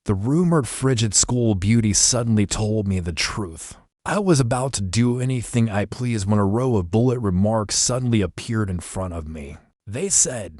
The rumored frigid school beauty suddenly told me the truth. I was about to do anything I pleased when a row of bullet remarks suddenly appeared in front of me. They said,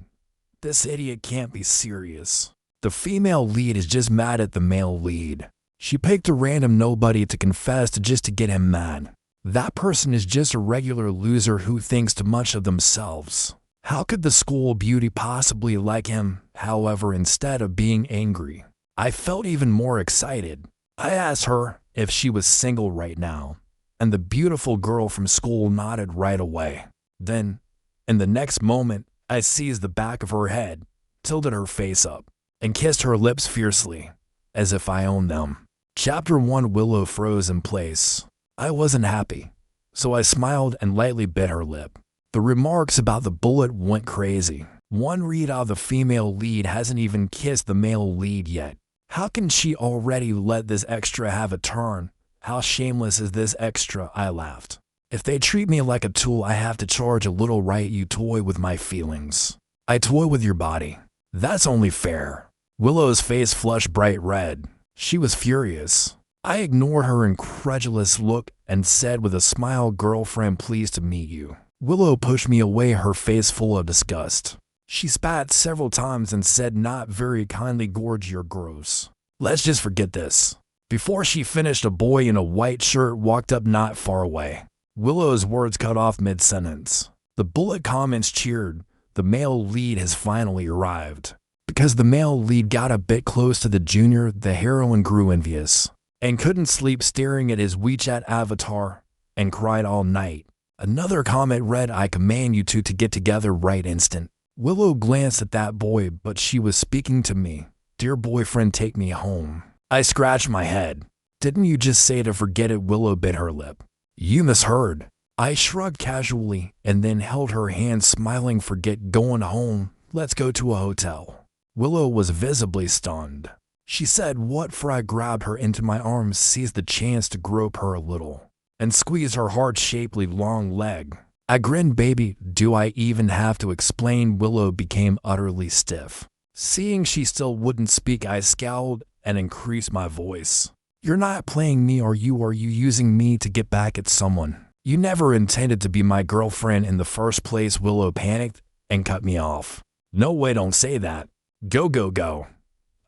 "This idiot can't be serious. The female lead is just mad at the male lead. She picked a random nobody to confess to just to get him mad. That person is just a regular loser who thinks too much of themselves. How could the school beauty possibly like him?" However, instead of being angry, I felt even more excited. I asked her if she was single right now, and the beautiful girl from school nodded right away. Then, in the next moment, I seized the back of her head, tilted her face up, and kissed her lips fiercely, as if I owned them. Chapter 1. Willow froze in place. I wasn't happy, so I smiled and lightly bit her lip. The remarks about the bullet went crazy. One read out the female lead hasn't even kissed the male lead yet. How can she already let this extra have a turn? How shameless is this extra? I laughed. If they treat me like a tool, I have to charge a little, right? You toy with my feelings. I toy with your body. That's only fair. Willow's face flushed bright red. She was furious. I ignored her incredulous look and said with a smile, "Girlfriend, pleased to meet you." Willow pushed me away, her face full of disgust. She spat several times and said not very kindly, "Gorge, you're gross. Let's just forget this." Before she finished, a boy in a white shirt walked up not far away. Willow's words cut off mid-sentence. The bullet comments cheered. The male lead has finally arrived. Because the male lead got a bit close to the junior, the heroine grew envious and couldn't sleep, staring at his WeChat avatar, and cried all night. Another comment read, "I command you two to get together right instant." Willow glanced at that boy, but she was speaking to me. "Dear boyfriend, take me home." I scratched my head. "Didn't you just say to forget it?" Willow bit her lip. "You misheard." I shrugged casually and then held her hand, smiling. "Forget going home. Let's go to a hotel." Willow was visibly stunned. She said, "What for?" I grabbed her into my arms, seized the chance to grope her a little, and squeezed her heart-shapely long leg. I grinned. "Baby, do I even have to explain?" Willow became utterly stiff. Seeing she still wouldn't speak, I scowled and increased my voice. "You're not playing me, are you? Are you using me to get back at someone? You never intended to be my girlfriend in the first place." Willow panicked and cut me off. "No way, don't say that. Go, go, go.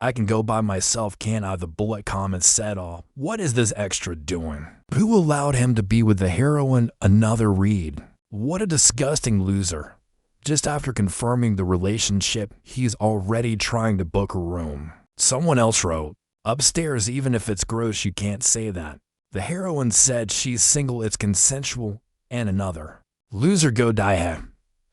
I can go by myself, can't I?" The bullet comments said all. "What is this extra doing? Who allowed him to be with the heroine?" Another read. "What a disgusting loser. Just after confirming the relationship, he's already trying to book a room." Someone else wrote, "Upstairs, even if it's gross, you can't say that. The heroine said she's single, it's consensual." And another, "Loser, go die."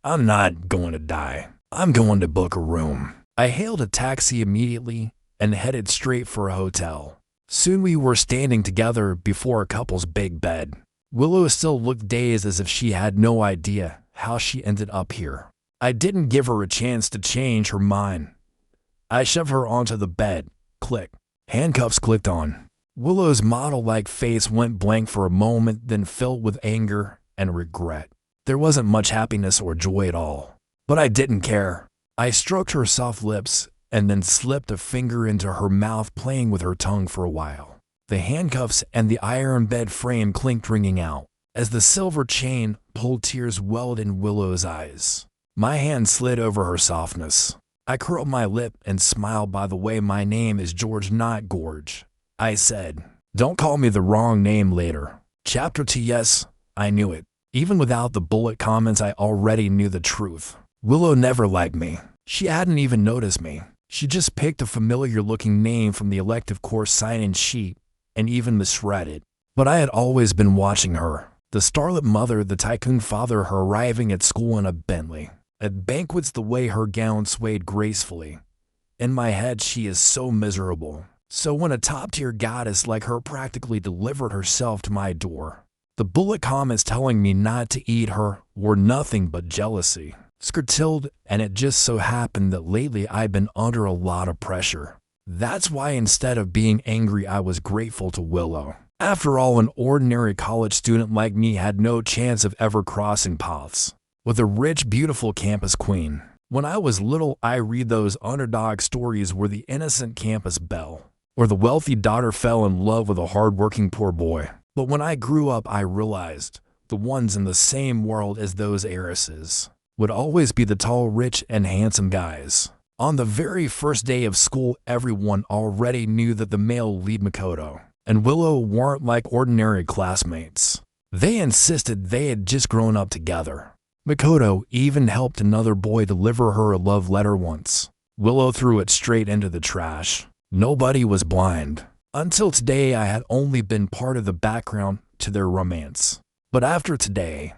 "I'm not going to die. I'm going to book a room." I hailed a taxi immediately and headed straight for a hotel. Soon we were standing together before a couple's big bed. Willow still looked dazed, as if she had no idea how she ended up here. I didn't give her a chance to change her mind. I shoved her onto the bed. Click. Handcuffs clicked on. Willow's model-like face went blank for a moment, then filled with anger and regret. There wasn't much happiness or joy at all. But I didn't care. I stroked her soft lips and then slipped a finger into her mouth, playing with her tongue for a while. The handcuffs and the iron bed frame clinked, ringing out. As the silver chain pulled, tears welled in Willow's eyes. My hand slid over her softness. I curled my lip and smiled. "By the way, my name is George, not Gorge," I said. "Don't call me the wrong name later." Chapter 2. Yes, I knew it. Even without the bullet comments, I already knew the truth. Willow never liked me. She hadn't even noticed me. She just picked a familiar-looking name from the elective course sign-in sheet and even misread it. But I had always been watching her. The starlet mother, the tycoon father, her arriving at school in a Bentley. At banquets, the way her gown swayed gracefully. In my head, she is so miserable. So when a top-tier goddess like her practically delivered herself to my door, the bullet comments telling me not to eat her were nothing but jealousy. Skirtilled, and it just so happened that lately I've been under a lot of pressure. That's why instead of being angry, I was grateful to Willow. After all, an ordinary college student like me had no chance of ever crossing paths with a rich, beautiful campus queen. When I was little, I read those underdog stories where the innocent campus belle or the wealthy daughter fell in love with a hard-working poor boy. But when I grew up, I realized the ones in the same world as those heiresses would always be the tall, rich, and handsome guys. On the very first day of school, everyone already knew that the male lead Makoto and Willow weren't like ordinary classmates. They insisted they had just grown up together. Makoto even helped another boy deliver her a love letter once. Willow threw it straight into the trash. Nobody was blind. Until today, I had only been part of the background to their romance. But after today,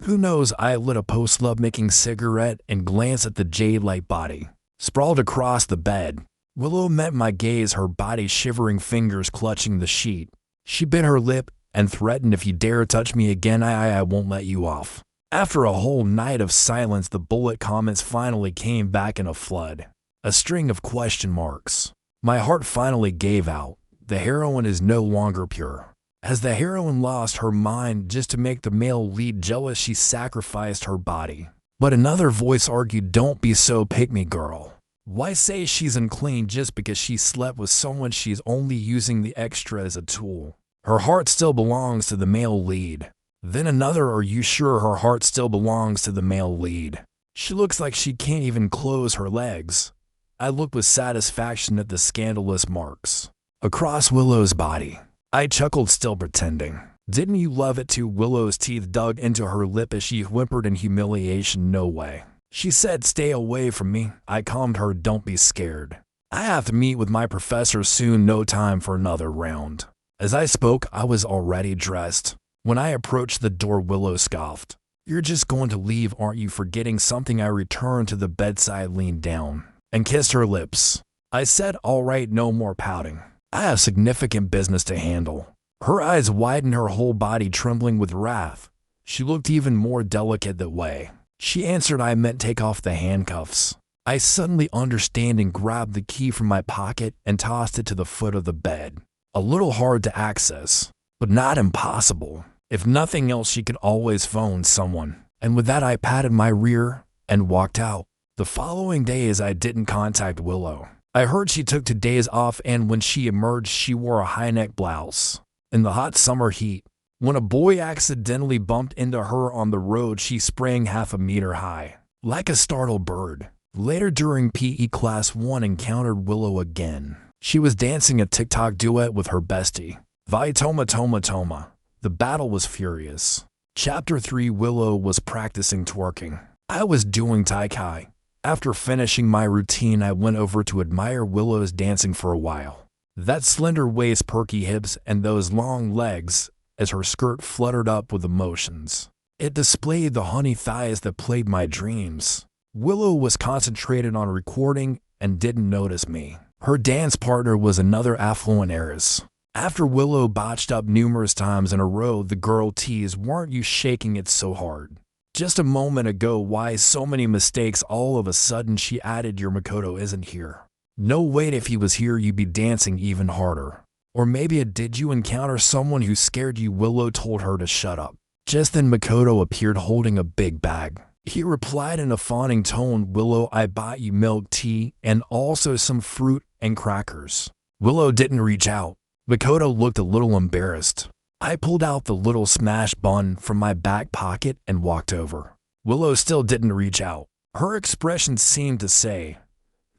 who knows, I lit a post-love-making cigarette and glanced at the jade-like body sprawled across the bed. Willow met my gaze, her body shivering, fingers clutching the sheet. She bit her lip and threatened, "If you dare touch me again, I won't let you off." After a whole night of silence, the bullet comments finally came back in a flood. A string of question marks. My heart finally gave out. The heroine is no longer pure. As the heroine lost her mind just to make the male lead jealous, she sacrificed her body. But another voice argued, "Don't be so pick-me, girl. Why say she's unclean just because she slept with someone? She's only using the extra as a tool. Her heart still belongs to the male lead." Then another, "Are you sure her heart still belongs to the male lead? She looks like she can't even close her legs." I looked with satisfaction at the scandalous marks across Willow's body. I chuckled, still pretending. "Didn't you love it too?" Willow's teeth dug into her lip as she whimpered in humiliation. "No way." She said, "Stay away from me." I calmed her, "Don't be scared. I have to meet with my professor soon, no time for another round." As I spoke, I was already dressed. When I approached the door, Willow scoffed. "You're just going to leave, aren't you? Forgetting something?" I returned to the bedside, leaned down, and kissed her lips. I said, "All right, no more pouting. I have significant business to handle." Her eyes widened, her whole body trembling with wrath. She looked even more delicate that way. She answered, "I meant take off the handcuffs." I suddenly understanding grabbed the key from my pocket and tossed it to the foot of the bed. A little hard to access, but not impossible. If nothing else, she could always phone someone. And with that, I patted my rear and walked out. The following days, I didn't contact Willow. I heard she took 2 days off, and when she emerged, she wore a high-neck blouse. In the hot summer heat, when a boy accidentally bumped into her on the road, she sprang 1/2 meter high, like a startled bird. Later during PE class, one encountered Willow again. She was dancing a TikTok duet with her bestie, Vi Toma Toma Toma. The battle was furious. Chapter 3. Willow was practicing twerking. I was doing Tai Chi. After finishing my routine, I went over to admire Willow's dancing for a while. That slender waist, perky hips, and those long legs as her skirt fluttered up with emotions. It displayed the honey thighs that played my dreams. Willow was concentrated on recording and didn't notice me. Her dance partner was another affluent heiress. After Willow botched up numerous times in a row, the girl teased, "Weren't you shaking it so hard just a moment ago? Why so many mistakes all of a sudden?" She added, "Your Makoto isn't here." "No, wait, if he was here, you'd be dancing even harder." "Or maybe did you encounter someone who scared you?" Willow told her to shut up. Just then Makoto appeared holding a big bag. He replied in a fawning tone, "Willow, I bought you milk tea and also some fruit and crackers." Willow didn't reach out. Makoto looked a little embarrassed. I pulled out the little smash bun from my back pocket and walked over. Willow still didn't reach out. Her expression seemed to say,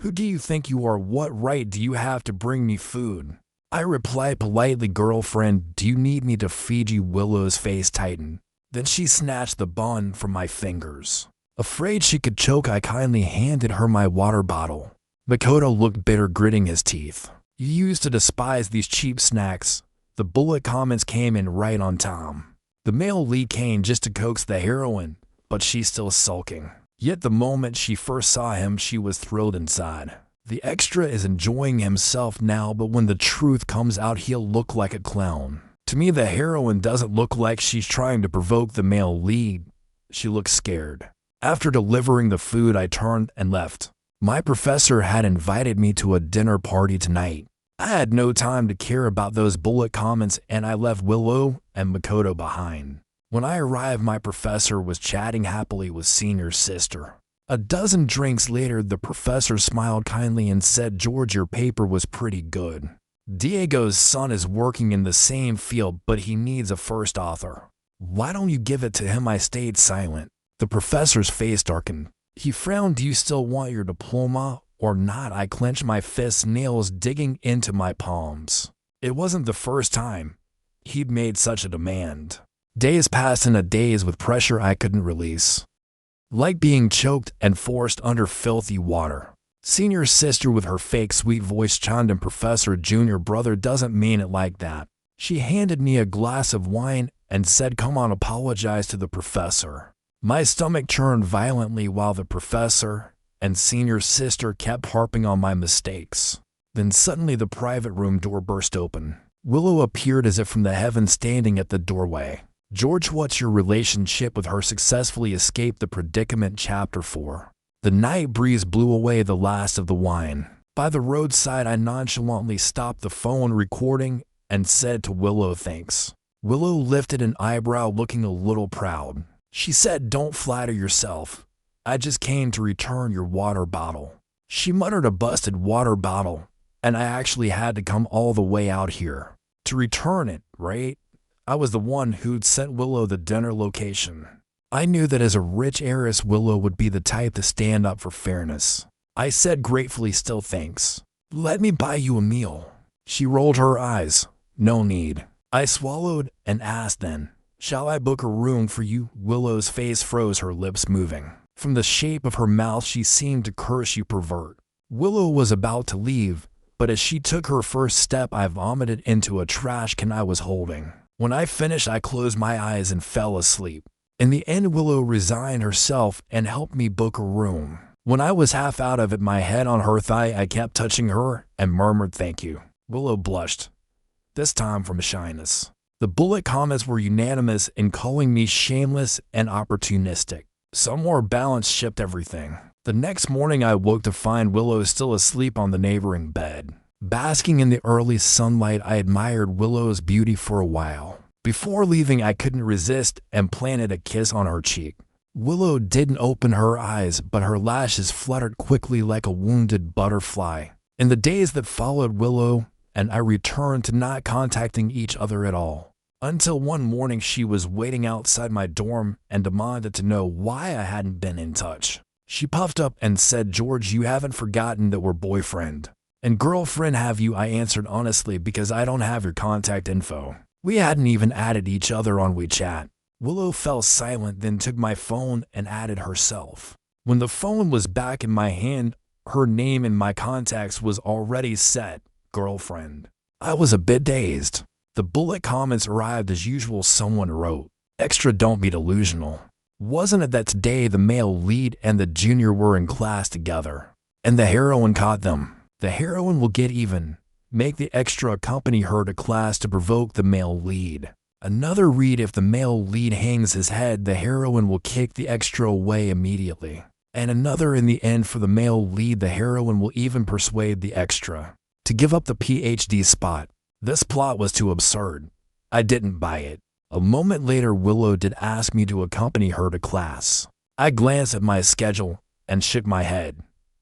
"Who do you think you are? What right do you have to bring me food?" I replied politely, "Girlfriend, do you need me to feed you?" Willow's face tightened. Then she snatched the bun from my fingers. Afraid she could choke, I kindly handed her my water bottle. Makoto looked bitter, gritting his teeth. "You used to despise these cheap snacks." The bullet comments came in right on time. The male lead came just to coax the heroine, but she's still sulking. Yet the moment she first saw him, she was thrilled inside. The extra is enjoying himself now, but when the truth comes out, he'll look like a clown. To me, the heroine doesn't look like she's trying to provoke the male lead. She looks scared. After delivering the food, I turned and left. My professor had invited me to a dinner party tonight. I had no time to care about those bullet comments, and I left Willow and Makoto behind. When I arrived, my professor was chatting happily with Senior's sister. A dozen drinks later, the professor smiled kindly and said, "George, your paper was pretty good." Diego's son is working in the same field, but he needs a first author. Why don't you give it to him? I stayed silent. The professor's face darkened. He frowned. Do you still want your diploma or not? I clenched my fists, nails digging into my palms. It wasn't the first time he'd made such a demand. Days passed in a daze with pressure I couldn't release, like being choked and forced under filthy water. Senior sister with her fake sweet voice chimed in, Professor, junior brother doesn't mean it like that. She handed me a glass of wine and said, come on, apologize to the professor. My stomach churned violently while the professor and senior sister kept harping on my mistakes. Then suddenly the private room door burst open. Willow appeared as if from the heavens, standing at the doorway. George, what's your relationship with her? Successfully escaped the predicament. Chapter 4. The night breeze blew away the last of the wine. By the roadside, I nonchalantly stopped the phone recording and said to Willow, thanks. Willow lifted an eyebrow, looking a little proud. She said, don't flatter yourself. I just came to return your water bottle. She muttered, a busted water bottle, and I actually had to come all the way out here to return it, right? I was the one who'd sent Willow the dinner location. I knew that as a rich heiress, Willow would be the type to stand up for fairness. I said gratefully, still thanks. Let me buy you a meal. She rolled her eyes. No need. I swallowed and asked then, shall I book a room for you? Willow's face froze, her lips moving. From the shape of her mouth, she seemed to curse, you pervert. Willow was about to leave, but as she took her first step, I vomited into a trash can I was holding. When I finished, I closed my eyes and fell asleep. In the end, Willow resigned herself and helped me book a room. When I was half out of it, my head on her thigh, I kept touching her and murmured, thank you. Willow blushed, this time from shyness. The bullet comments were unanimous in calling me shameless and opportunistic. Some more balance shipped everything. The next morning, I woke to find Willow still asleep on the neighboring bed. Basking in the early sunlight, I admired Willow's beauty for a while. Before leaving, I couldn't resist and planted a kiss on her cheek. Willow didn't open her eyes, but her lashes fluttered quickly like a wounded butterfly. In the days that followed, Willow and I returned to not contacting each other at all. Until one morning, she was waiting outside my dorm and demanded to know why I hadn't been in touch. She puffed up and said, George, you haven't forgotten that we're boyfriend and girlfriend, have you? I answered honestly, because I don't have your contact info. We hadn't even added each other on WeChat. Willow fell silent, then took my phone and added herself. When the phone was back in my hand, her name in my contacts was already set, girlfriend. I was a bit dazed. The bullet comments arrived as usual. Someone wrote, extra, don't be delusional. Wasn't it that today the male lead and the junior were in class together, and the heroine caught them? The heroine will get even. Make the extra accompany her to class to provoke the male lead. Another read, if the male lead hangs his head, the heroine will kick the extra away immediately. And another, in the end, for the male lead, the heroine will even persuade the extra to give up the PhD spot. This plot was too absurd. I didn't buy it. A moment later, Willow did ask me to accompany her to class. I glanced at my schedule and shook my head.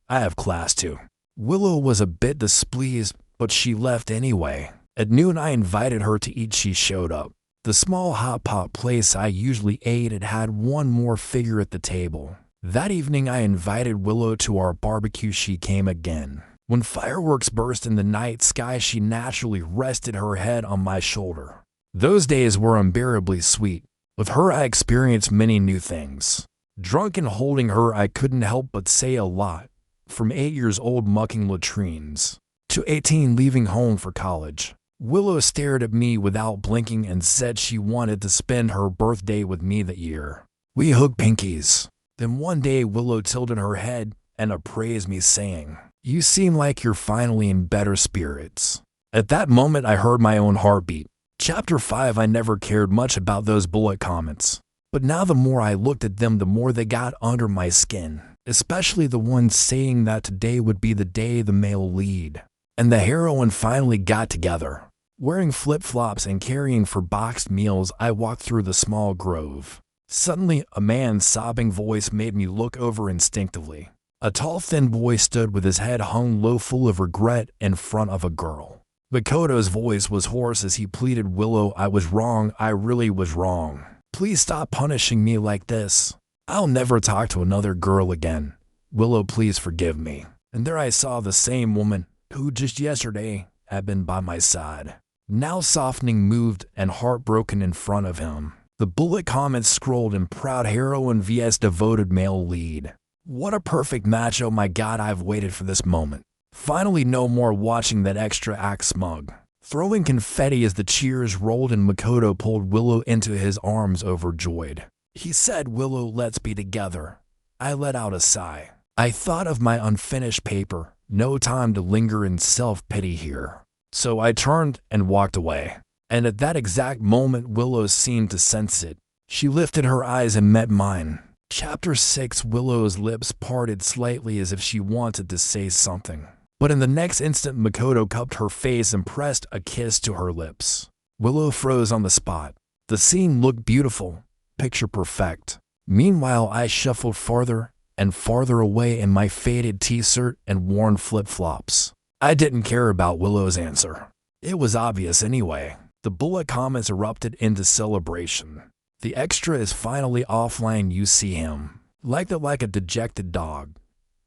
I have class too. Willow was a bit displeased, but she left anyway. At noon, I invited her to eat. She showed up. The small hot pot place I usually ate at had one more figure at the table. That evening, I invited Willow to our barbecue. She came again. When fireworks burst in the night sky, she naturally rested her head on my shoulder. Those days were unbearably sweet. With her, I experienced many new things. Drunk and holding her, I couldn't help but say a lot. From 8 years old mucking latrines to 18 leaving home for college. Willow stared at me without blinking and said she wanted to spend her birthday with me that year. We hugged pinkies. Then one day, Willow tilted her head and appraised me, saying, you seem like you're finally in better spirits. At that moment, I heard my own heartbeat. Chapter 5. I never cared much about those bullet comments, but now the more I looked at them, the more they got under my skin. Especially the one saying that today would be the day the male lead and the heroine finally got together. Wearing flip-flops and carrying for boxed meals, I walked through the small grove. Suddenly, a man's sobbing voice made me look over instinctively. A tall, thin boy stood with his head hung low, full of regret, in front of a girl. Makoto's voice was hoarse as he pleaded, "Willow, I was wrong. I really was wrong. Please stop punishing me like this. I'll never talk to another girl again. Willow, please forgive me." And there I saw the same woman who just yesterday had been by my side, now softening, moved, and heartbroken in front of him. The bullet comments scrolled in proud heroine vs devoted male lead. What a perfect match. Oh my god, I've waited for this moment. Finally, no more watching that extra act smug. Throwing confetti as the cheers rolled and Makoto pulled Willow into his arms overjoyed. He said, "Willow, let's be together." I let out a sigh. I thought of my unfinished paper. No time to linger in self-pity here. So I turned and walked away. And at that exact moment, Willow seemed to sense it. She lifted her eyes and met mine. Chapter 6. Willow's lips parted slightly as if she wanted to say something. But in the next instant, Makoto cupped her face and pressed a kiss to her lips. Willow froze on the spot. The scene looked beautiful, picture perfect. Meanwhile, I shuffled farther and farther away in my faded t-shirt and worn flip-flops. I didn't care about Willow's answer. It was obvious anyway. The bullet comments erupted into celebration. The extra is finally offline, you see him. Like a dejected dog.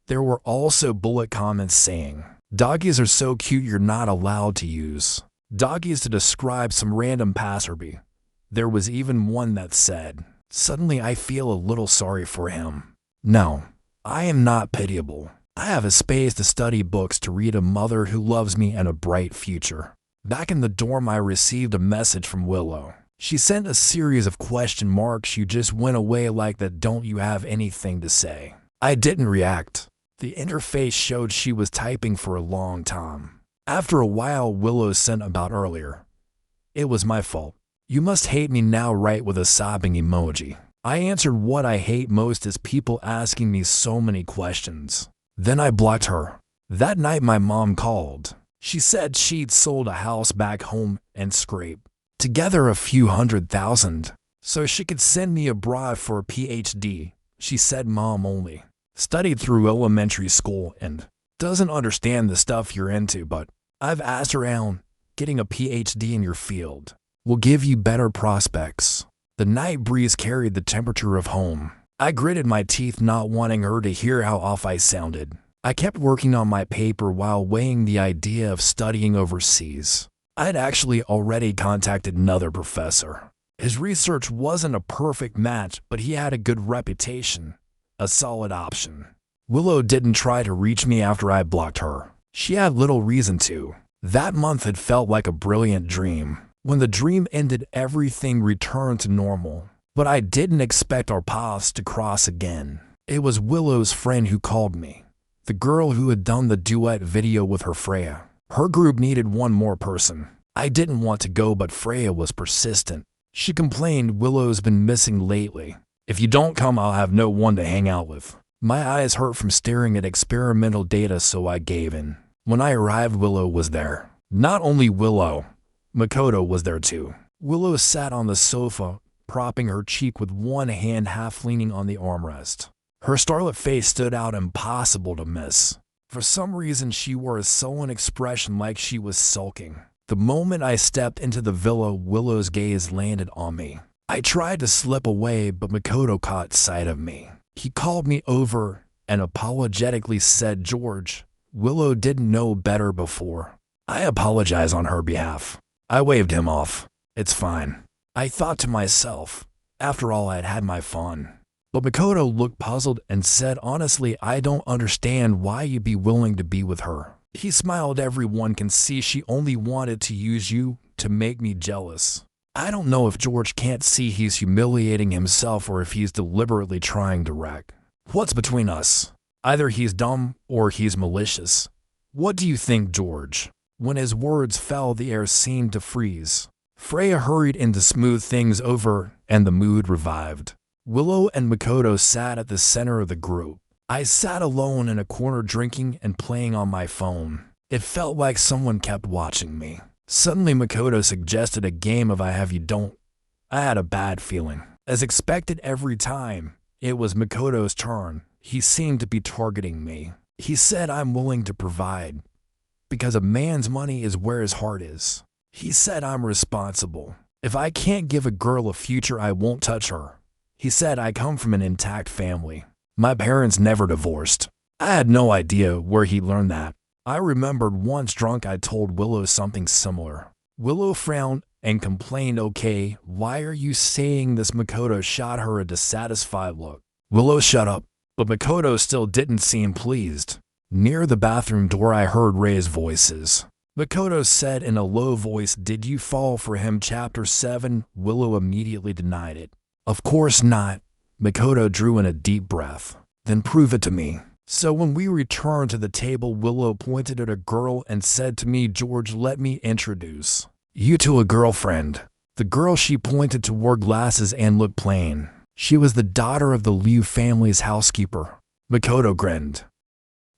There were also bullet comments saying, "Doggies are so cute you're not allowed to use." Doggies to describe some random passerby. There was even one that said, "Suddenly I feel a little sorry for him." No, I am not pitiable. I have a space to study books, to read, a mother who loves me, and a bright future. Back in the dorm, I received a message from Willow. She sent a series of question marks. "You just went away like that. Don't you have anything to say?" I didn't react. The interface showed she was typing for a long time. After a while, Willow sent about earlier. "It was my fault. You must hate me now," right, with a sobbing emoji. I answered what I hate most is people asking me so many questions. Then I blocked her. That night my mom called. She said she'd sold a house back home and scraped together a few $100,000 so she could send me abroad for a PhD. She said mom only studied through elementary school and doesn't understand the stuff you're into, but I've asked around. Getting a PhD in your field will give you better prospects. The night breeze carried the temperature of home. I gritted my teeth, not wanting her to hear how off I sounded. I kept working on my paper while weighing the idea of studying overseas. I'd actually already contacted another professor. His research wasn't a perfect match, but he had a good reputation, a solid option. Willow didn't try to reach me after I blocked her. She had little reason to. That month had felt like a brilliant dream. When the dream ended, everything returned to normal. But I didn't expect our paths to cross again. It was Willow's friend who called me. The girl who had done the duet video with her Freya. Her group needed one more person. I didn't want to go, but Freya was persistent. She complained, "Willow's been missing lately. If you don't come, I'll have no one to hang out with." My eyes hurt from staring at experimental data, so I gave in. When I arrived, Willow was there. Not only Willow, Makoto was there too. Willow sat on the sofa, propping her cheek with one hand, half leaning on the armrest. Her starlit face stood out, impossible to miss. For some reason, she wore a sullen expression, like she was sulking. The moment I stepped into the villa, Willow's gaze landed on me. I tried to slip away, but Makoto caught sight of me. He called me over and apologetically said, "George, Willow didn't know better before." I apologize on her behalf. I waved him off. It's fine. I thought to myself. After all, I'd had my fun. But Makoto looked puzzled and said, "Honestly, I don't understand why you'd be willing to be with her." He smiled. "Everyone can see she only wanted to use you to make me jealous." I don't know if George can't see he's humiliating himself or if he's deliberately trying to wreck. What's between us? Either he's dumb or he's malicious. What do you think, George? When his words fell, the air seemed to freeze. Freya hurried in to smooth things over, and the mood revived. Willow and Makoto sat at the center of the group. I sat alone in a corner, drinking and playing on my phone. It felt like someone kept watching me. Suddenly, Makoto suggested a game of I Have You Don't. I had a bad feeling. As expected every time, it was Makoto's turn. He seemed to be targeting me. He said, "I'm willing to provide. because a man's money is where his heart is. He said I'm responsible. If I can't give a girl a future, I won't touch her. He said I come from an intact family. My parents never divorced. I had no idea where he learned that. I remembered once drunk I told Willow something similar. Willow frowned and complained, "Okay, why are you saying this?" Makoto shot her a dissatisfied look. Willow shut up, but Makoto still didn't seem pleased. Near the bathroom door I heard raised voices. Makoto said in a low voice, "Did you fall for him?" Chapter 7. Willow immediately denied it. "Of course not." Makoto drew in a deep breath. "Then prove it to me." So when we returned to the table, Willow pointed at a girl and said to me, "George, let me introduce you to a girlfriend." The girl she pointed to wore glasses and looked plain. She was the daughter of the Liu family's housekeeper. Makoto grinned.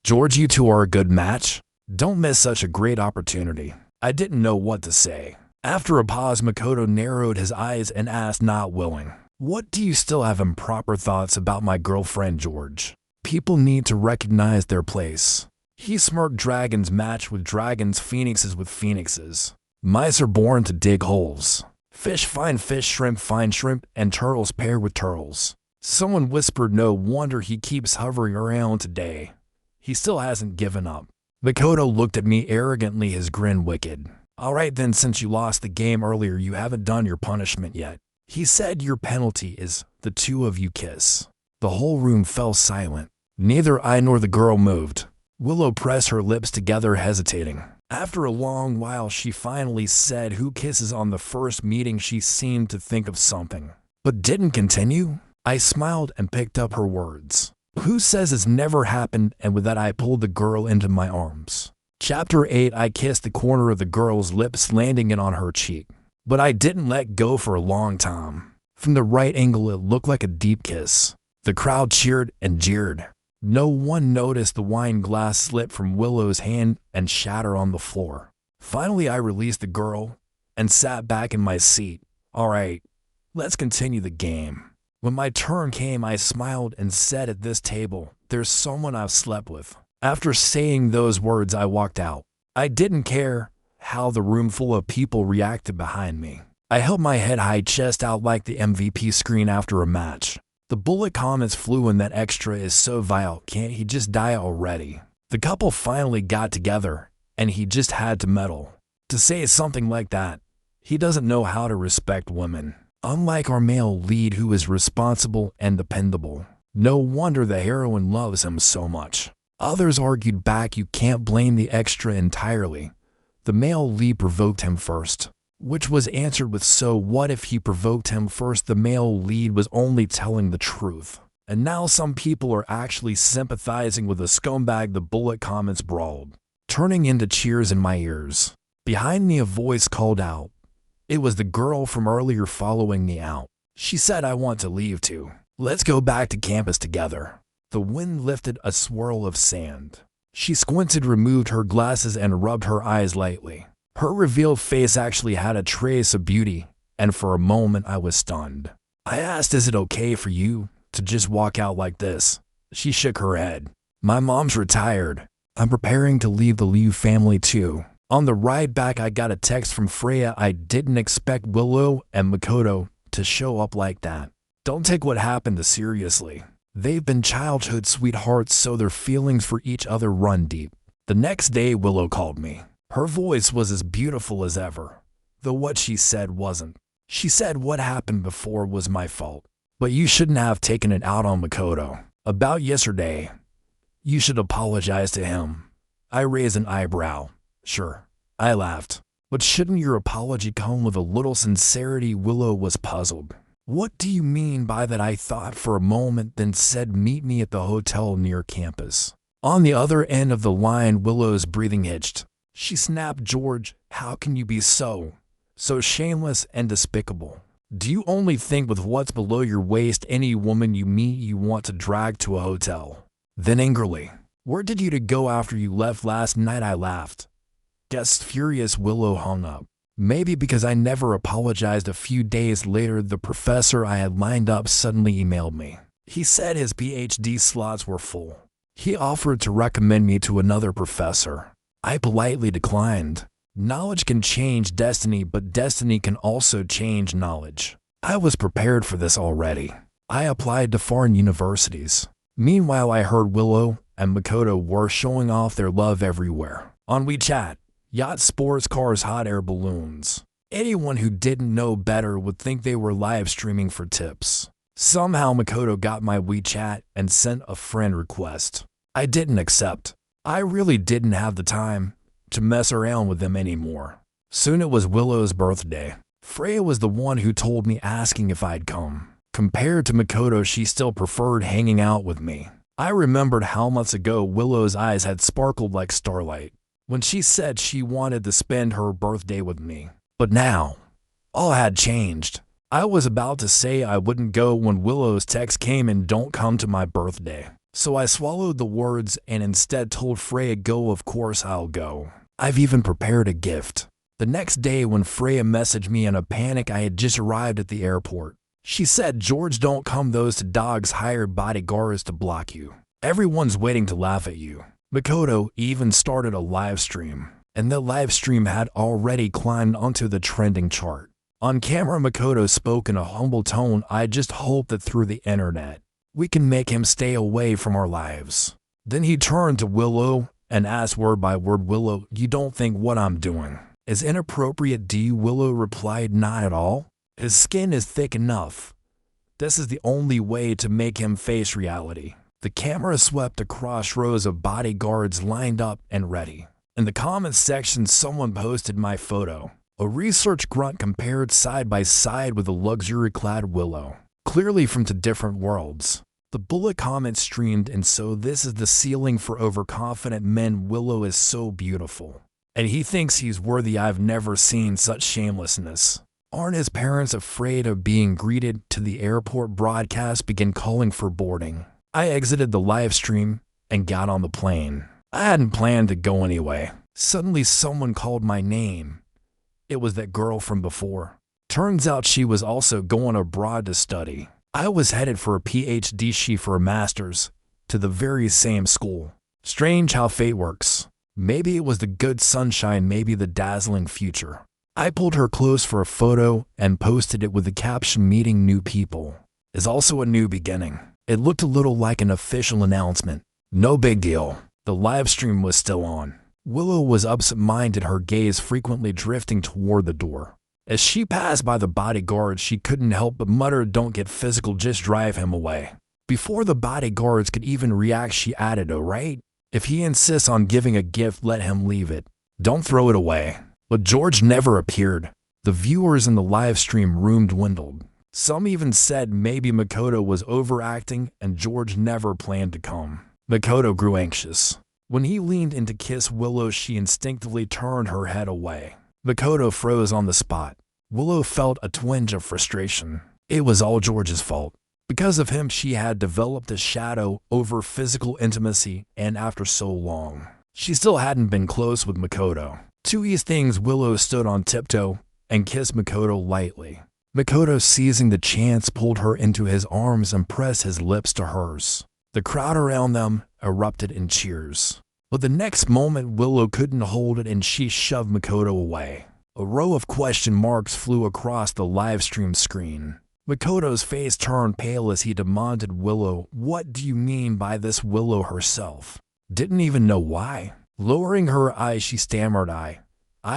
"George, you two are a good match. Don't miss such a great opportunity." I didn't know what to say. After a pause, Makoto narrowed his eyes and asked, not willing, "What do you still have improper thoughts about my girlfriend, George? People need to recognize their place." He smirked. "Dragons match with dragons, phoenixes with phoenixes. Mice are born to dig holes. Fish find fish, shrimp find shrimp, and turtles pair with turtles." Someone whispered, "No wonder he keeps hovering around today. He still hasn't given up." Makoto looked at me arrogantly, his grin wicked. "All right then, since you lost the game earlier, you haven't done your punishment yet." He said, "Your penalty is the two of you kiss." The whole room fell silent. Neither I nor the girl moved. Willow pressed her lips together, hesitating. After a long while, she finally said, "Who kisses on the first meeting?" She seemed to think of something, but didn't continue. I smiled and picked up her words. "Who says it's never happened?" And with that, I pulled the girl into my arms. Chapter 8. I kissed the corner of the girl's lips, landing it on her cheek. But I didn't let go for a long time. From the right angle, it looked like a deep kiss. The crowd cheered and jeered. No one noticed the wine glass slip from Willow's hand and shatter on the floor. Finally, I released the girl and sat back in my seat. "All right, let's continue the game." When my turn came, I smiled and said, "At this table, there's someone I've slept with." After saying those words, I walked out. I didn't care how the room full of people reacted behind me. I held my head high, chest out like the MVP screen after a match. The bullet comments flew in. "That extra is so vile. Can't he just die already?" The couple finally got together, and he just had to meddle. To say something like that, he doesn't know how to respect women. Unlike our male lead, who is responsible and dependable. No wonder the heroine loves him so much. Others argued back, "You can't blame the extra entirely. The male lead provoked him first." Which was answered with, "So what if he provoked him first? The male lead was only telling the truth." And now some people are actually sympathizing with a scumbag. The bullet comments brawled, turning into cheers in my ears. Behind me, a voice called out. It was the girl from earlier following me out. She said, "I want to leave too. Let's go back to campus together." The wind lifted a swirl of sand. She squinted, removed her glasses, and rubbed her eyes lightly. Her revealed face actually had a trace of beauty, and for a moment I was stunned. I asked, "Is it okay for you to just walk out like this?" She shook her head. "My mom's retired. I'm preparing to leave the Liu family too." On the ride back, I got a text from Freya. I didn't expect Willow and Makoto to show up like that. Don't take what happened seriously. They've been childhood sweethearts, so their feelings for each other run deep. The next day, Willow called me. Her voice was as beautiful as ever, though what she said wasn't. She said, "What happened before was my fault, but you shouldn't have taken it out on Makoto. About yesterday, you should apologize to him." I raised an eyebrow. "Sure." I laughed. "But shouldn't your apology come with a little sincerity?" Willow was puzzled. "What do you mean by that?" I thought for a moment, then said, "Meet me at the hotel near campus." On the other end of the line, Willow's breathing hitched. She snapped, "George, how can you be so shameless and despicable? Do you only think with what's below your waist? Any woman you meet you want to drag to a hotel." Then angrily, "Where did you go after you left last night?" I laughed. Guess furious, Willow hung up. Maybe because I never apologized. A few days later, the professor I had lined up suddenly emailed me. He said his PhD slots were full. He offered to recommend me to another professor. I politely declined. Knowledge can change destiny, but destiny can also change knowledge. I was prepared for this already. I applied to foreign universities. Meanwhile, I heard Willow and Makoto were showing off their love everywhere. On WeChat, yachts, sports cars, hot air balloons. Anyone who didn't know better would think they were live streaming for tips. Somehow Makoto got my WeChat and sent a friend request. I didn't accept. I really didn't have the time to mess around with them anymore. Soon it was Willow's birthday. Freya was the one who told me, asking if I'd come. Compared to Makoto, she still preferred hanging out with me. I remembered how months ago Willow's eyes had sparkled like starlight when she said she wanted to spend her birthday with me. But now, all had changed. I was about to say I wouldn't go when Willow's text came and "Don't come to my birthday." So I swallowed the words and instead told Freya, "Go, of course I'll go. I've even prepared a gift." The next day when Freya messaged me in a panic, I had just arrived at the airport. She said, "George, don't come. Those dogs hired bodyguards to block you. Everyone's waiting to laugh at you." Makoto even started a live stream, and the live stream had already climbed onto the trending chart. On camera, Makoto spoke in a humble tone, "I just hope that through the internet, we can make him stay away from our lives." Then he turned to Willow and asked word by word, "Willow, you don't think what I'm doing is inappropriate, do you?" Willow replied, "Not at all. His skin is thick enough. This is the only way to make him face reality." The camera swept across rows of bodyguards lined up and ready. In the comments section, someone posted my photo. A research grunt compared side by side with a luxury-clad Willow, clearly from two different worlds. The bullet comments streamed, "And so this is the ceiling for overconfident men. Willow is so beautiful, and he thinks he's worthy. I've never seen such shamelessness. Aren't his parents afraid of being greeted?" To the airport, broadcast began calling for boarding. I exited the live stream and got on the plane. I hadn't planned to go anyway. Suddenly someone called my name. It was that girl from before. Turns out she was also going abroad to study. I was headed for a PhD, she for a master's, to the very same school. Strange how fate works. Maybe it was the good sunshine, maybe the dazzling future. I pulled her close for a photo and posted it with the caption, "Meeting new people is also a new beginning." It looked a little like an official announcement. No big deal. The live stream was still on. Willow was absent-minded, her gaze frequently drifting toward the door. As she passed by the bodyguards, she couldn't help but mutter, "Don't get physical, just drive him away." Before the bodyguards could even react, she added, "Oh, right? If he insists on giving a gift, let him leave it. Don't throw it away." But George never appeared. The viewers in the live stream room dwindled. Some even said maybe Makoto was overacting and George never planned to come. Makoto grew anxious. When he leaned in to kiss Willow, she instinctively turned her head away. Makoto froze on the spot. Willow felt a twinge of frustration. It was all George's fault. Because of him, she had developed a shadow over physical intimacy, and after so long, she still hadn't been close with Makoto. To ease things, Willow stood on tiptoe and kissed Makoto lightly. Makoto, seizing the chance, pulled her into his arms and pressed his lips to hers. The crowd around them erupted in cheers. But the next moment, Willow couldn't hold it and she shoved Makoto away. A row of question marks flew across the livestream screen. Makoto's face turned pale as he demanded, "Willow, what do you mean by this?" Willow herself didn't even know why. Lowering her eyes, she stammered, I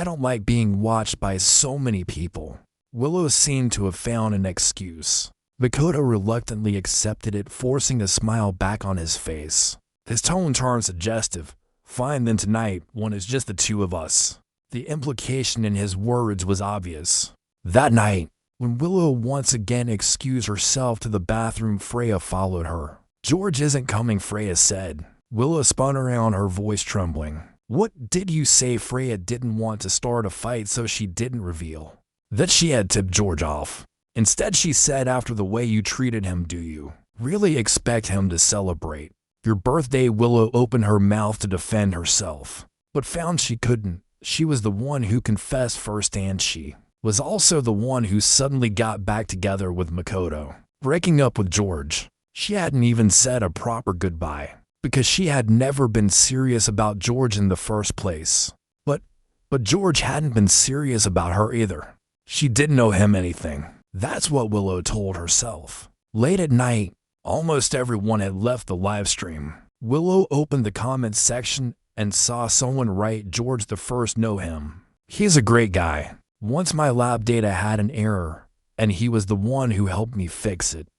don't like being watched by so many people." Willow seemed to have found an excuse. Makoto reluctantly accepted it, forcing a smile back on his face. His tone turned suggestive. "Fine then, tonight, when it's just the two of us." The implication in his words was obvious. That night, when Willow once again excused herself to the bathroom, Freya followed her. "George isn't coming," Freya said. Willow spun around, her voice trembling. "What did you say?" Freya didn't want to start a fight, so she didn't reveal that she had tipped George off. Instead, she said, "After the way you treated him, do you really expect him to celebrate your birthday?" Willow opened her mouth to defend herself, but found she couldn't. She was the one who confessed first, and she was also the one who suddenly got back together with Makoto, breaking up with George. She hadn't even said a proper goodbye. because she had never been serious about George in the first place. But George hadn't been serious about her either. She didn't owe him anything. That's what Willow told herself. Late at night, almost everyone had left the live stream. Willow opened the comments section and saw someone write, "George the first know him. He's a great guy. Once my lab data had an error, and he was the one who helped me fix it."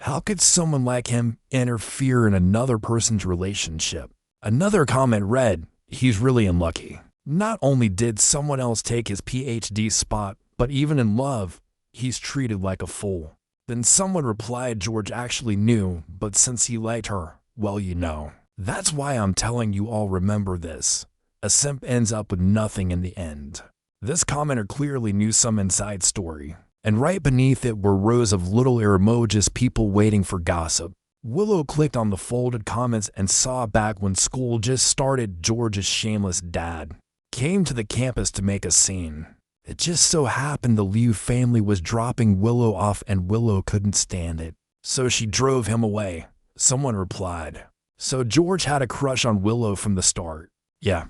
How could someone like him interfere in another person's relationship? Another comment read, "He's really unlucky. Not only did someone else take his PhD spot, but even in love, he's treated like a fool." Then someone replied, "George actually knew, but since he liked her, well, you know. That's why I'm telling you all, remember this. A simp ends up with nothing in the end." This commenter clearly knew some inside story, and right beneath it were rows of little emojis, people waiting for gossip. Willow clicked on the folded comments and saw back when school just started, George's shameless dad came to the campus to make a scene. It just so happened the Liu family was dropping Willow off and Willow couldn't stand it, so she drove him away. Someone replied, "So George had a crush on Willow from the start." Yeah.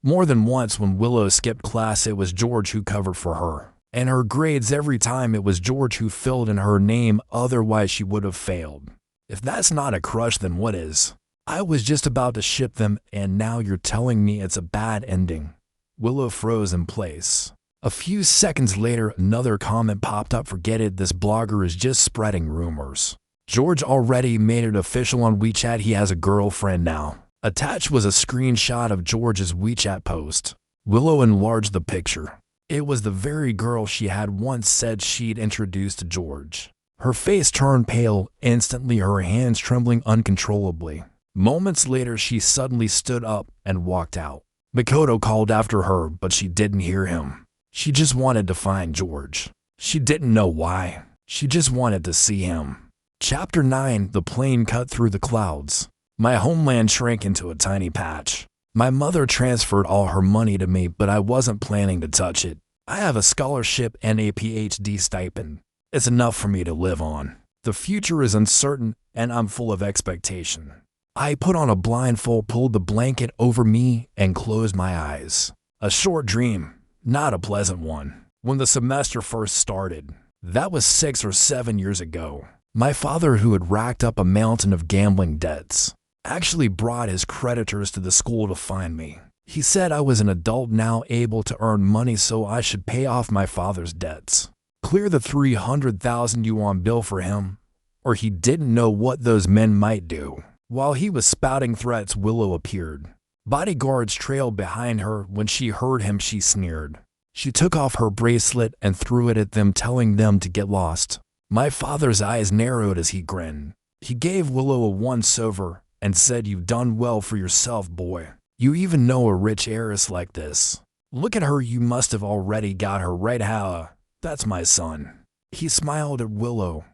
More than once when Willow skipped class, it was George who covered for her. And her grades, every time it was George who filled in her name, otherwise she would have failed. If that's not a crush, then what is? I was just about to ship them and now you're telling me it's a bad ending. Willow froze in place. A few seconds later, another comment popped up. "Forget it, this blogger is just spreading rumors. George already made it official on WeChat, he has a girlfriend now." Attached was a screenshot of George's WeChat post. Willow enlarged the picture. It was the very girl she had once said she'd introduced to George. Her face turned pale, instantly her hands trembling uncontrollably. Moments later, she suddenly stood up and walked out. Makoto called after her, but she didn't hear him. She just wanted to find George. She didn't know why. She just wanted to see him. Chapter 9, the plane cut through the clouds. My homeland shrank into a tiny patch. My mother transferred all her money to me, but I wasn't planning to touch it. I have a scholarship and a PhD stipend. It's enough for me to live on. The future is uncertain, and I'm full of expectation. I put on a blindfold, pulled the blanket over me, and closed my eyes. A short dream, not a pleasant one. When the semester first started, that was 6 or 7 years ago, my father, who had racked up a mountain of gambling debts, actually brought his creditors to the school to find me. He said I was an adult now, able to earn money, so I should pay off my father's debts. Clear the 300,000 yuan bill for him, or he didn't know what those men might do. While he was spouting threats, Willow appeared. Bodyguards trailed behind her. When she heard him, she sneered. She took off her bracelet and threw it at them, telling them to get lost. My father's eyes narrowed as he grinned. He gave Willow a once-over and said, "You've done well for yourself, boy. You even know a rich heiress like this. Look at her, you must have already got her right. How? That's my son." He smiled at Willow.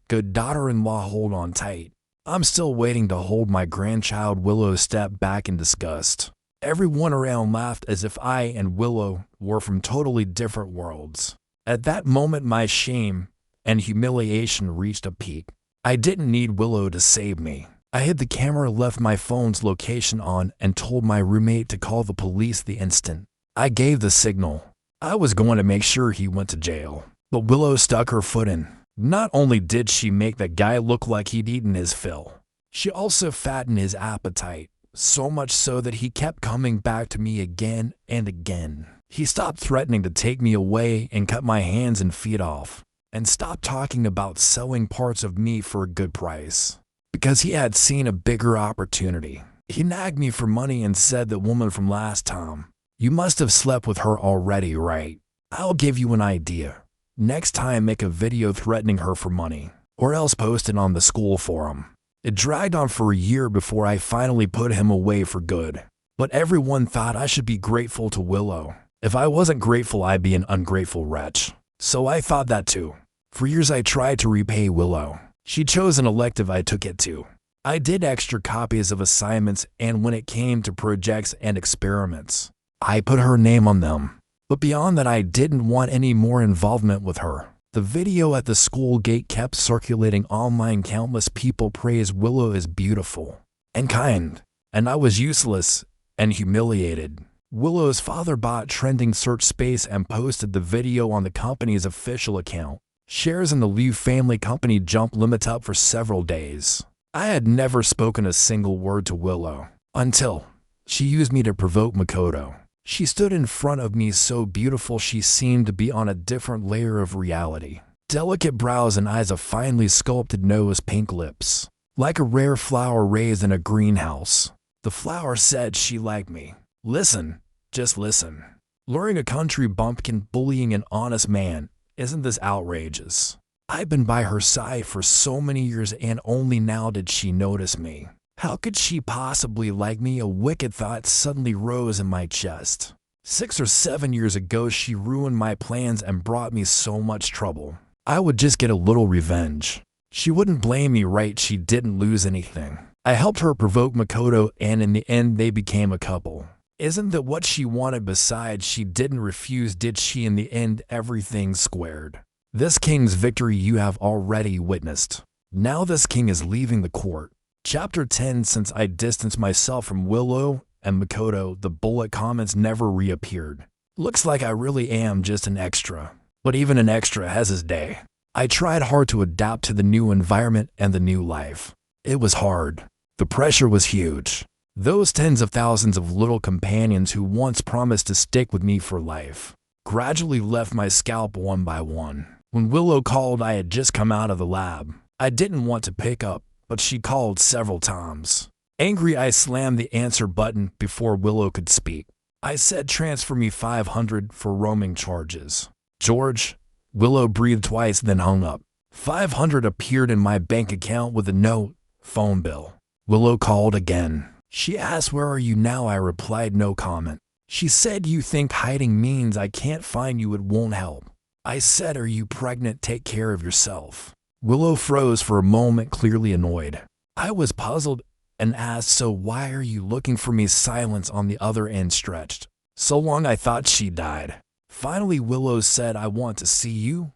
"Good daughter-in-law, hold on tight. I'm still waiting to hold my grandchild." Willow stepped back in disgust. Everyone around laughed as if I and Willow were from totally different worlds. At that moment, my shame and humiliation reached a peak. I didn't need Willow to save me. I hid the camera, left my phone's location on, and told my roommate to call the police the instant I gave the signal. I was going to make sure he went to jail. But Willow stuck her foot in. Not only did she make the guy look like he'd eaten his fill, she also fattened his appetite, so much so that he kept coming back to me again and again. He stopped threatening to take me away and cut my hands and feet off, and stopped talking about selling parts of me for a good price, because he had seen a bigger opportunity. He nagged me for money and said, "The woman from last time, you must have slept with her already, right? I'll give you an idea. Next time, make a video threatening her for money, or else post it on the school forum." It dragged on for a year before I finally put him away for good. But everyone thought I should be grateful to Willow. If I wasn't grateful, I'd be an ungrateful wretch. So I thought that too. For years I tried to repay Willow. She chose an elective, I took it too. I did extra copies of assignments, and when it came to projects and experiments, I put her name on them. But beyond that, I didn't want any more involvement with her. The video at the school gate kept circulating online. Countless people praised Willow as beautiful. and kind, and I was useless and humiliated. Willow's father bought trending search space and posted the video on the company's official account. Shares in the Liu family company jumped limits up for several days. I had never spoken a single word to Willow until she used me to provoke Makoto. She stood in front of me so beautiful she seemed to be on a different layer of reality. Delicate brows and eyes, a finely sculpted nose, pink lips. Like a rare flower raised in a greenhouse. The flower said she liked me. Listen, just listen. Luring a country bumpkin, bullying an honest man. Isn't this outrageous? I've been by her side for so many years and only now did she notice me. How could she possibly like me? A wicked thought suddenly rose in my chest. 6 or 7 years ago she ruined my plans and brought me so much trouble. I would just get a little revenge. She wouldn't blame me, right? She didn't lose anything. I helped her provoke Makoto and in the end they became a couple. Isn't that what she wanted? Besides, she didn't refuse, did she? In the end, everything squared. This king's victory you have already witnessed. Now this king is leaving the court. Chapter 10. Since I distanced myself from Willow and Makoto, the bullet comments never reappeared. Looks like I really am just an extra. But even an extra has his day. I tried hard to adapt to the new environment and the new life. It was hard. The pressure was huge. Those tens of thousands of little companions who once promised to stick with me for life gradually left my scalp one by one. When Willow called, I had just come out of the lab. I didn't want to pick up, but she called several times. Angry, I slammed the answer button before Willow could speak. I said, transfer me 500 for roaming charges. George? Willow breathed twice, then hung up. 500 appeared in my bank account with a note, phone bill. Willow called again. She asked, where are you now? I replied, no comment. She said, you think hiding means I can't find you, it won't help. I said, are you pregnant? Take care of yourself. Willow froze for a moment, clearly annoyed. I was puzzled and asked, so why are you looking for me? Silence on the other end stretched. So long I thought she died. Finally Willow said, I want to see you.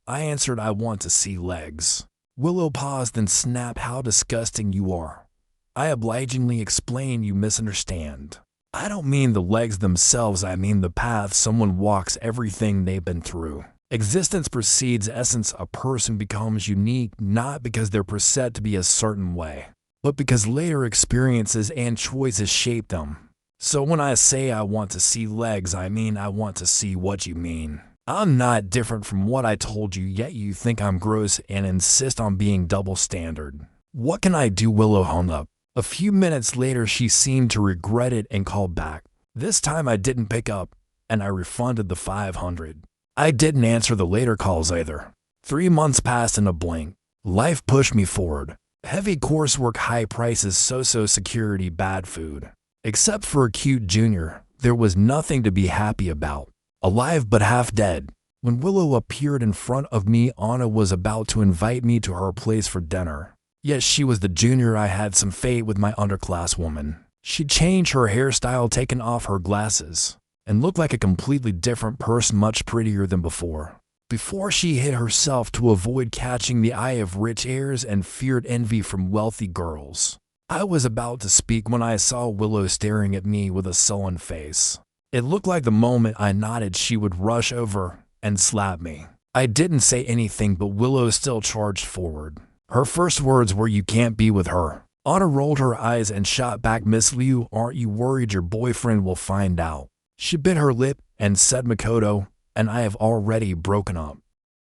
I answered, I want to see legs. Willow paused and snapped, how disgusting you are. I obligingly explained, you misunderstand. I don't mean the legs themselves, I mean the path someone walks, everything they've been through. Existence precedes essence. A person becomes unique not because they're set to be a certain way, but because later experiences and choices shape them. So when I say I want to see legs, I mean I want to see what you mean. I'm not different from what I told you, yet you think I'm gross and insist on being double standard. What can I do? Willow hung up. A few minutes later she seemed to regret it and called back. This time I didn't pick up, and I refunded the 500. I didn't answer the later calls either. 3 months passed in a blink. Life pushed me forward. Heavy coursework, high prices, Social Security, bad food. Except for a cute junior, there was nothing to be happy about. Alive but half dead. When Willow appeared in front of me, Anna was about to invite me to her place for dinner. Yes, she was the junior. I had some fate with my underclass woman. She'd changed her hairstyle, taken off her glasses, and looked like a completely different person, much prettier than before. Before she hid herself to avoid catching the eye of rich heirs and feared envy from wealthy girls. I was about to speak when I saw Willow staring at me with a sullen face. It looked like the moment I nodded she would rush over and slap me. I didn't say anything, but Willow still charged forward. Her first words were, you can't be with her. Anna rolled her eyes and shot back, Miss Liu, aren't you worried your boyfriend will find out? She bit her lip and said, Makoto and I have already broken up.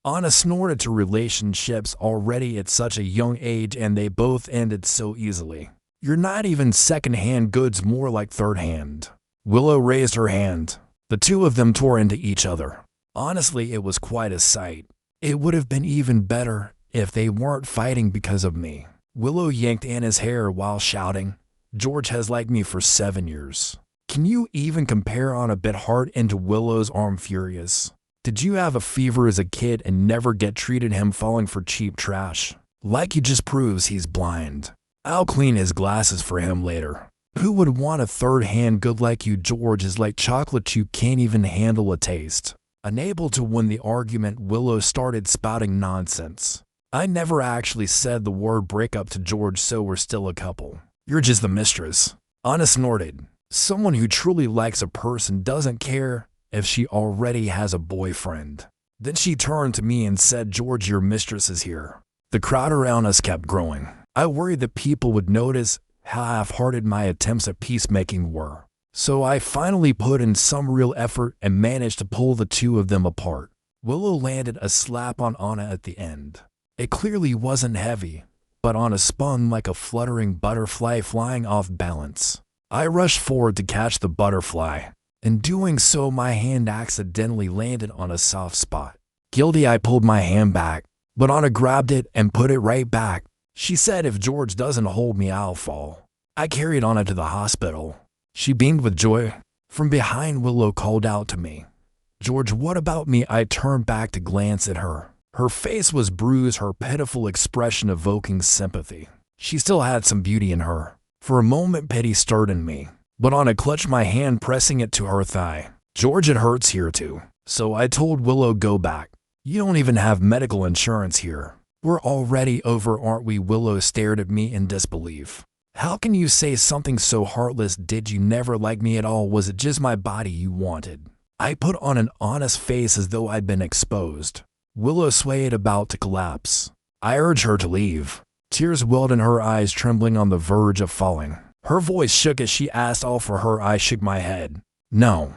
Anna snorted, to relationships already at such a young age, and they both ended so easily. You're not even second-hand goods, more like third-hand. Willow raised her hand. The two of them tore into each other. Honestly, it was quite a sight. It would have been even better if they weren't fighting because of me. Willow yanked Anna's hair while shouting, George has liked me for 7 years. Can you even compare? Anna bit hard into Willow's arm, furious. Did you have a fever as a kid and never get treated? Him falling for cheap trash. Like he just proves he's blind. I'll clean his glasses for him later. Who would want a third-hand good like you? George is like chocolate, you can't even handle a taste. Unable to win the argument, Willow started spouting nonsense. I never actually said the word breakup to George, so we're still a couple. You're just the mistress. Anna snorted. Someone who truly likes a person doesn't care if she already has a boyfriend. Then she turned to me and said, George, your mistress is here. The crowd around us kept growing. I worried that people would notice how half-hearted my attempts at peacemaking were. So I finally put in some real effort and managed to pull the two of them apart. Willow landed a slap on Anna at the end. It clearly wasn't heavy, but Anna spun like a fluttering butterfly flying off balance. I rushed forward to catch the butterfly. In doing so, my hand accidentally landed on a soft spot. Guilty, I pulled my hand back, but Anna grabbed it and put it right back. She said if George doesn't hold me, I'll fall. I carried Anna to the hospital. She beamed with joy. From behind, Willow called out to me, George, what about me? I turned back to glance at her. Her face was bruised, her pitiful expression evoking sympathy. She still had some beauty in her. For a moment, pity stirred in me, but Anna clutched my hand, pressing it to her thigh. George, it hurts here too. So I told Willow, go back. You don't even have medical insurance here. We're already over, aren't we? Willow stared at me in disbelief. How can you say something so heartless? Did you never like me at all? Was it just my body you wanted? I put on an honest face as though I'd been exposed. Willow swayed, about to collapse. I urged her to leave. Tears welled in her eyes, trembling on the verge of falling. Her voice shook as she asked, all for her. I shook my head. No,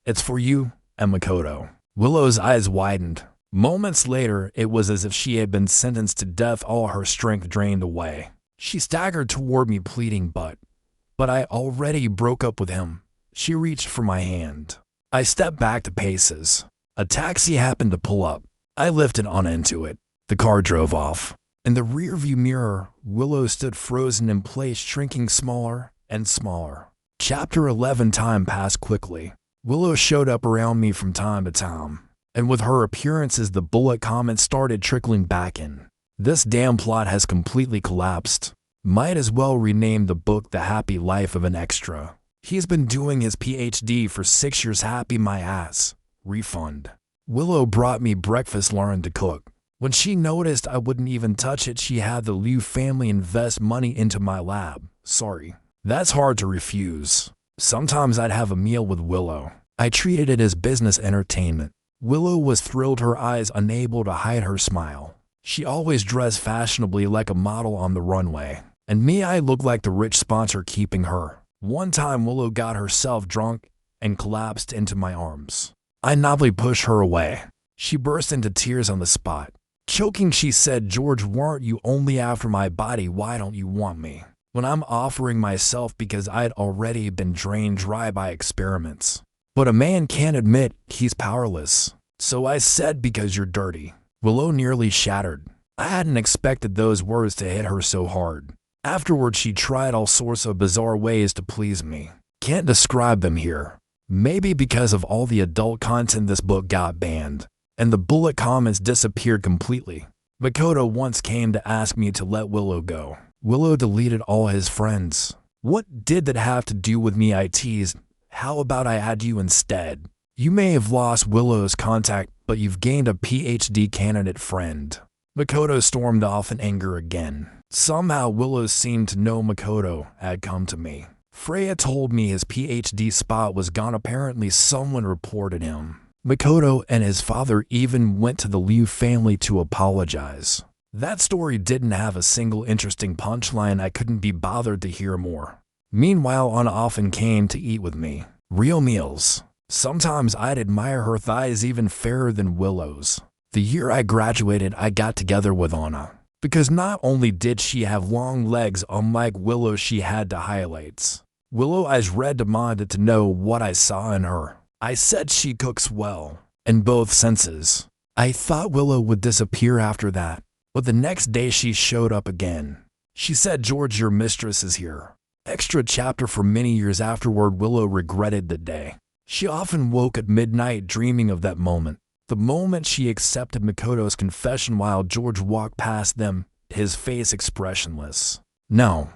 it's for you and Makoto. Willow's eyes widened. Moments later, it was as if she had been sentenced to death, all her strength drained away. She staggered toward me, pleading, but I already broke up with him. She reached for my hand. I stepped back to paces. A taxi happened to pull up. I lifted Anna into it. The car drove off. In the rearview mirror, Willow stood frozen in place, shrinking smaller and smaller. Chapter 11. Time passed quickly. Willow showed up around me from time to time, and with her appearances, the bullet comments started trickling back in. This damn plot has completely collapsed. Might as well rename the book The Happy Life of an Extra. He's been doing his PhD for 6 years. Happy my ass. Refund. Willow brought me breakfast, learned to cook. When she noticed I wouldn't even touch it, she had the Liu family invest money into my lab. Sorry. That's hard to refuse. Sometimes I'd have a meal with Willow. I treated it as business entertainment. Willow was thrilled, her eyes unable to hide her smile. She always dressed fashionably like a model on the runway. And me, I looked like the rich sponsor keeping her. One time, Willow got herself drunk and collapsed into my arms. I naively pushed her away. She burst into tears on the spot. Choking, she said, George, weren't you only after my body? Why don't you want me when I'm offering myself? Because I'd already been drained dry by experiments. But a man can't admit he's powerless. So I said, because you're dirty. Willow nearly shattered. I hadn't expected those words to hit her so hard. Afterward, she tried all sorts of bizarre ways to please me. Can't describe them here. Maybe because of all the adult content, this book got banned, and the bullet comments disappeared completely. Makoto once came to ask me to let Willow go. Willow deleted all his friends. What did that have to do with me? I teased. How about I add you instead? You may have lost Willow's contact, but you've gained a PhD candidate friend. Makoto stormed off in anger again. Somehow Willow seemed to know Makoto had come to me. Freya told me his PhD spot was gone. Apparently someone reported him. Makoto and his father even went to the Liu family to apologize. That story didn't have a single interesting punchline. I couldn't be bothered to hear more. Meanwhile, Anna often came to eat with me. Real meals. Sometimes I'd admire her thighs even fairer than Willow's. The year I graduated, I got together with Anna. Because not only did she have long legs, unlike Willow, she had the highlights. Willow eyes read demanded to know what I saw in her. I said she cooks well, in both senses. I thought Willow would disappear after that, but the next day she showed up again. She said, George, your mistress is here. Extra chapter. For many years afterward, Willow regretted the day. She often woke at midnight dreaming of that moment. The moment she accepted Makoto's confession while George walked past them, his face expressionless. No,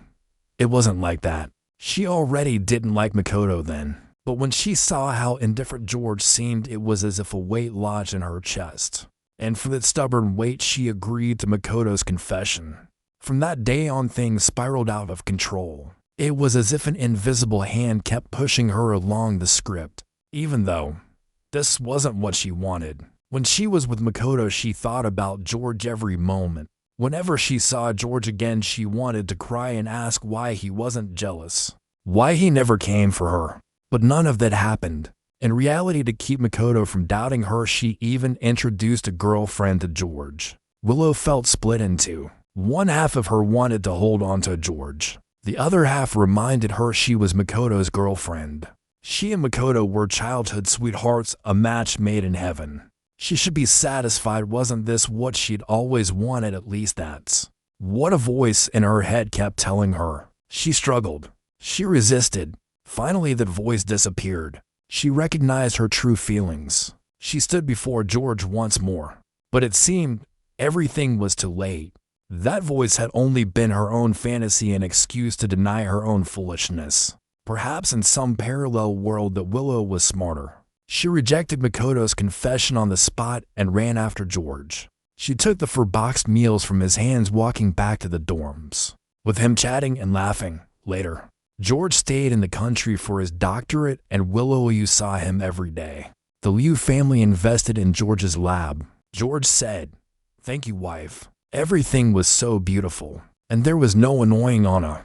it wasn't like that. She already didn't like Makoto then. But when she saw how indifferent George seemed, it was as if a weight lodged in her chest. And for that stubborn weight, she agreed to Makoto's confession. From that day on, things spiraled out of control. It was as if an invisible hand kept pushing her along the script, even though this wasn't what she wanted. When she was with Makoto, she thought about George every moment. Whenever she saw George again, she wanted to cry and ask why he wasn't jealous, why he never came for her. But none of that happened. In reality, to keep Makoto from doubting her, she even introduced a girlfriend to George. Willow felt split in two. One half of her wanted to hold on to George. The other half reminded her she was Makoto's girlfriend. She and Makoto were childhood sweethearts, a match made in heaven. She should be satisfied. Wasn't this what she'd always wanted? At least that's what a voice in her head kept telling her. She struggled. She resisted. Finally, that voice disappeared. She recognized her true feelings. She stood before George once more. But it seemed everything was too late. That voice had only been her own fantasy, an excuse to deny her own foolishness. Perhaps in some parallel world that Willow was smarter. She rejected Makoto's confession on the spot and ran after George. She took the four-boxed meals from his hands, walking back to the dorms, with him chatting and laughing. Later, George stayed in the country for his doctorate, and Willow Liu saw him every day. The Liu family invested in George's lab. George said, "Thank you, wife. Everything was so beautiful, and there was no annoying Anna."